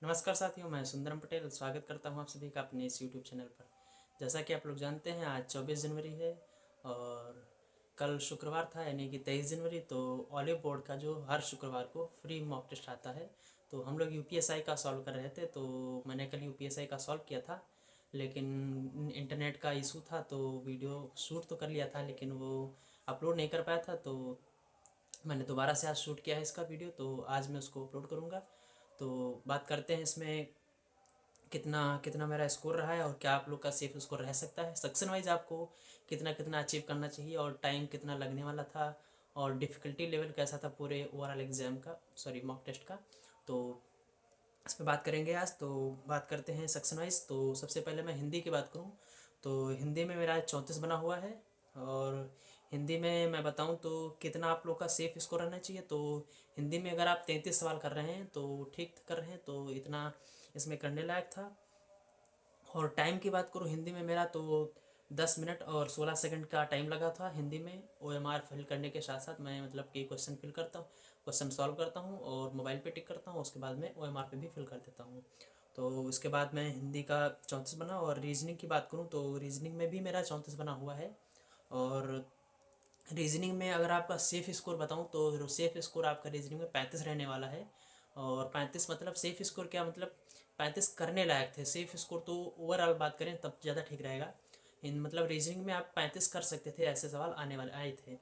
नमस्कार साथियों, मैं सुंदरम पटेल स्वागत करता हूं आप सभी का अपने इस यूट्यूब चैनल पर। जैसा कि आप लोग जानते हैं, आज 24 जनवरी है और कल शुक्रवार था, यानी कि 23 जनवरी। तो ऑलिव बोर्ड का जो हर शुक्रवार को फ्री मॉक टेस्ट आता है, तो हम लोग यूपीएसआई का सॉल्व कर रहे थे। तो मैंने कल यूपीएसआई का सॉल्व किया था, लेकिन इंटरनेट का इशू था, तो वीडियो शूट तो कर लिया था लेकिन वो अपलोड नहीं कर पाया था। तो मैंने दोबारा से आज शूट किया है इसका वीडियो, तो आज मैं उसको अपलोड करूँगा। तो बात करते हैं इसमें कितना कितना मेरा स्कोर रहा है और क्या आप लोग का सेफ स्कोर रह सकता है। सेक्शन वाइज आपको कितना कितना अचीव करना चाहिए और टाइम कितना लगने वाला था और डिफ़िकल्टी लेवल कैसा था पूरे ओवरऑल एग्ज़ाम का, सॉरी मॉक टेस्ट का। तो इस पर बात करेंगे आज। तो बात करते हैं सेक्शन वाइज। तो सबसे पहले मैं हिंदी की बात करूँ तो हिंदी में मेरा 34 बना हुआ है। और हिंदी में मैं बताऊं तो कितना आप लोग का सेफ स्कोर रहना चाहिए। तो हिंदी में अगर आप 33 सवाल कर रहे हैं तो ठीक कर रहे हैं, तो इतना इसमें करने लायक था। और टाइम की बात करूँ हिंदी में मेरा तो 10 मिनट और 16 सेकंड का टाइम लगा था हिंदी में। ओएमआर फिल करने के साथ साथ मैं मतलब कि क्वेश्चन फिल करता हूँ, क्वेश्चन सॉल्व करता हूँ और मोबाइल पे टिक करता हूँ, उसके बाद में ओएमआर पे भी फिल कर देता हूँ। तो उसके बाद मैं हिंदी का 34 बना। और रीजनिंग की बात करूँ तो रीजनिंग में भी मेरा 34 बना हुआ है। और रीजनिंग में अगर आपका सेफ स्कोर बताऊं तो सेफ स्कोर आपका रीजनिंग में 35 रहने वाला है। और 35 मतलब सेफ स्कोर क्या मतलब 35 करने लायक थे। सेफ स्कोर तो ओवरऑल बात करें तब ज़्यादा ठीक रहेगा। इन मतलब रीजनिंग में आप 35 कर सकते थे, ऐसे सवाल आने वाले आए थे।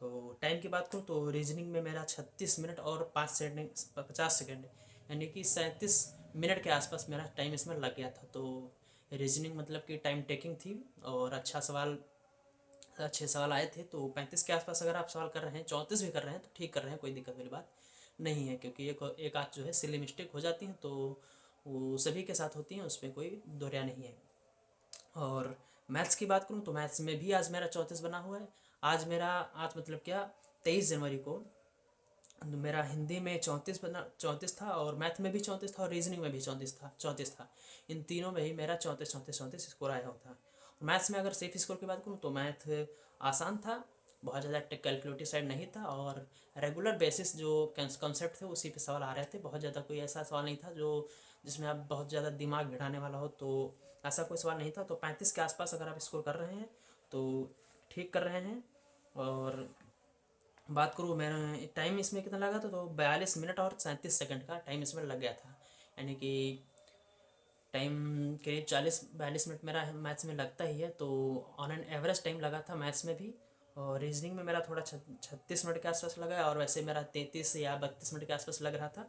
तो टाइम की बात करूँ तो रीजनिंग में मेरा 36 मिनट और 5 सेकंड 50 सेकंड, यानी कि 37 मिनट के आसपास मेरा टाइम इसमें लग गया था। तो रीजनिंग मतलब कि टाइम टेकिंग थी और अच्छे सवाल आए थे। तो 35 के आसपास अगर आप सवाल कर रहे हैं, 34 भी कर रहे हैं तो ठीक कर रहे हैं, कोई दिक्कत वाली बात नहीं है। क्योंकि एक आध जो है सिली मिस्टेक हो जाती हैं, तो वो सभी के साथ होती हैं, उसमें कोई दो राय नहीं है। और मैथ्स की बात करूँ तो मैथ्स में भी आज मेरा 34 बना हुआ है। आज मतलब क्या 23 जनवरी को मेरा हिंदी में 34 था और मैथ में भी 34 था और रीजनिंग में भी 34 था। इन तीनों में ही मेरा 34 स्कोर आया होता। मैथ्स में अगर सेफ स्कोर की बात करूँ तो मैथ आसान था, बहुत ज़्यादा कैलकुलेटिव साइड नहीं था। और रेगुलर बेसिस जो कॉन्सेप्ट थे उसी पे सवाल आ रहे थे। बहुत ज़्यादा कोई ऐसा सवाल नहीं था जो जिसमें आप बहुत ज़्यादा दिमाग भिड़ाने वाला हो, तो ऐसा कोई सवाल नहीं था। तो 35 के आसपास अगर आप स्कोर कर रहे हैं तो ठीक कर रहे हैं। और बात करूँ मेरा टाइम इसमें कितना लगा था तो 42 मिनट और 37 सेकंड का टाइम इसमें लग गया था। यानी कि टाइम करीब 40-42 मिनट मेरा मैथ्स में लगता ही है। तो ऑन एन एवरेज टाइम लगा था मैथ्स में भी। और रीजनिंग में मेरा थोड़ा 36 मिनट के आसपास लगा है और वैसे मेरा 33 या 32 मिनट के आसपास लग रहा था।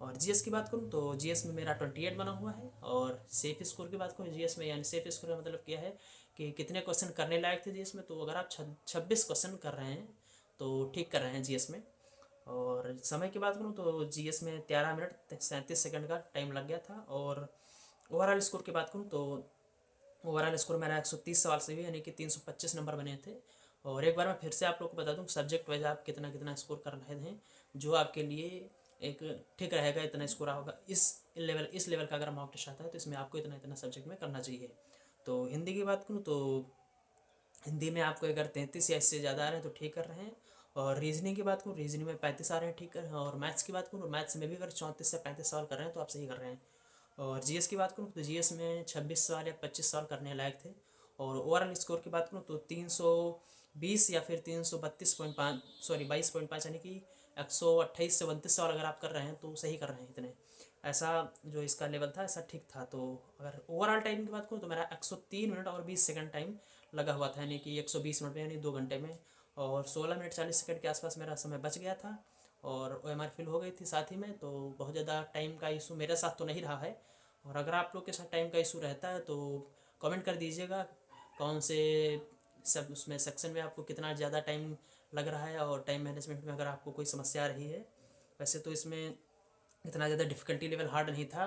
और जीएस की बात करूँ तो जीएस में मेरा 28 बना हुआ है। और सेफ स्कोर की बात करूँ जीएस में, यानी सेफ स्कोर का मतलब क्या है कि कितने क्वेश्चन करने लायक थे जीएस में। तो अगर आप 26 क्वेश्चन कर रहे हैं तो ठीक कर रहे हैं जीएस में। और समय की बात करूँ तो जीएस में 13 मिनट 37 सेकंड का टाइम लग गया था। और ओवरऑल स्कोर की बात करूँ तो ओवरऑल स्कोर मेरा 130 सवाल से भी, यानी कि 325 नंबर बने थे। और एक बार मैं फिर से आप लोग को बता दूं सब्जेक्ट वाइज आप कितना कितना स्कोर कर रहे हैं, जो आपके लिए एक ठीक रहेगा। इतना स्कोर होगा इस लेवल का अगर मॉक टेस्ट आता है तो इसमें आपको इतना इतना सब्जेक्ट में करना चाहिए। तो हिंदी की बात करूँ तो हिंदी में आपको अगर 33 या इससे ज़्यादा आ रहे हैं तो ठीक कर रहे हैं। और रीजनिंग की बात करूँ रीजनिंग में 35 आ रहे हैं, ठीक कर रहे हैं। और मैथ्स की बात करूँ मैथ्स में भी अगर 34 से 35 सवाल कर रहे हैं तो आप सही कर रहे हैं। और जीएस की बात करूँ तो जीएस में 26 सवाल या 25 सवाल करने लायक थे। और ओवरऑल स्कोर की बात करूँ तो 320 या फिर 332.5, सॉरी 22.5, यानी कि 128 से 32 सवाल अगर आप कर रहे हैं तो सही कर रहे हैं इतने। ऐसा जो इसका लेवल था ऐसा ठीक था। तो अगर ओवरऑल टाइम की बात करूँ तो मेरा 103 मिनट और 20 सेकंड टाइम लगा हुआ था, यानी कि 120 मिनट में, यानी 2 घंटे में। और 16 मिनट 40 सेकंड के आसपास मेरा समय बच गया था। और ओएमआर फिल हो गई थी साथ ही में। तो बहुत ज़्यादा टाइम का इशू मेरे साथ तो नहीं रहा है। और अगर आप लोग के साथ टाइम का इशू रहता है तो कमेंट कर दीजिएगा कौन से सब उसमें सेक्शन में आपको कितना ज़्यादा टाइम लग रहा है और टाइम मैनेजमेंट में अगर आपको कोई समस्या आ रही है। वैसे तो इसमें इतना ज़्यादा डिफ़िकल्टी लेवल हार्ड नहीं था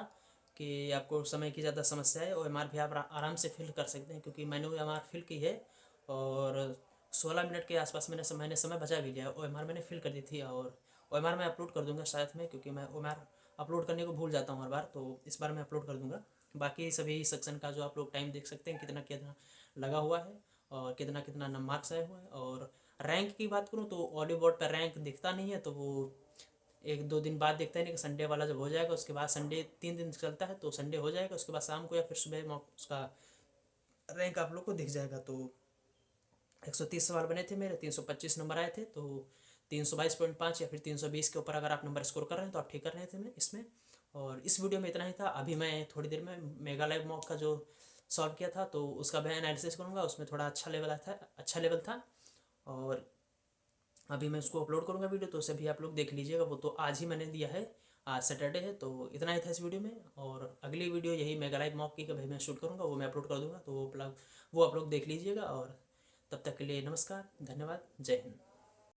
कि आपको समय की ज़्यादा समस्या है। ओ एम आर भी आप आराम से फिल कर सकते हैं, क्योंकि मैंने ओ एम आर फिल की है। और 16 मिनट के आसपास मैंने समय बचा भी लिया। ओ एम आर मैंने फिल कर दी थी और ओ एम आर मैं अपलोड कर दूंगा साथ में, क्योंकि मैं ओ एम आर अपलोड करने को भूल जाता हूँ हर बार। तो इस बार मैं अपलोड कर दूंगा। बाकी सभी सेक्शन का जो आप लोग टाइम देख सकते हैं कितना कितना लगा हुआ है और कितना कितना मार्क्स आए हुए हैं। और रैंक की बात करूँ तो ऑडियो बोर्ड पर रैंक दिखता नहीं है, तो वो एक दो दिन बाद देखते हैं नहीं कि संडे वाला जब हो जाएगा उसके बाद संडे 3 दिन चलता है तो संडे हो जाएगा, उसके बाद शाम को या फिर सुबह उसका रैंक आप लोग को दिख जाएगा। तो 130 सवाल बने थे मेरे, 325 नंबर आए थे, तो 322.5 या फिर 320 के ऊपर अगर आप नंबर स्कोर कर रहे हैं तो आप ठीक कर रहे थे मैं इसमें। और इस वीडियो में इतना ही था। अभी मैं थोड़ी देर में मेघालय मॉक का जो सॉल्व किया था तो उसका मैं एनालिसिस करूँगा, उसमें थोड़ा अच्छा लेवल था और अभी मैं उसको अपलोड करूँगा वीडियो, तो उसे भी आप लोग देख लीजिएगा। वो तो आज ही मैंने दिया है, आज सैटरडे है। तो इतना ही था इस वीडियो में, और अगली वीडियो यही मेघालय मॉक की भाई मैं शूट करूँगा, वो मैं अपलोड कर दूँगा, तो वो आप लोग देख लीजिएगा। और तब तक के लिए नमस्कार, धन्यवाद, जय हिंद।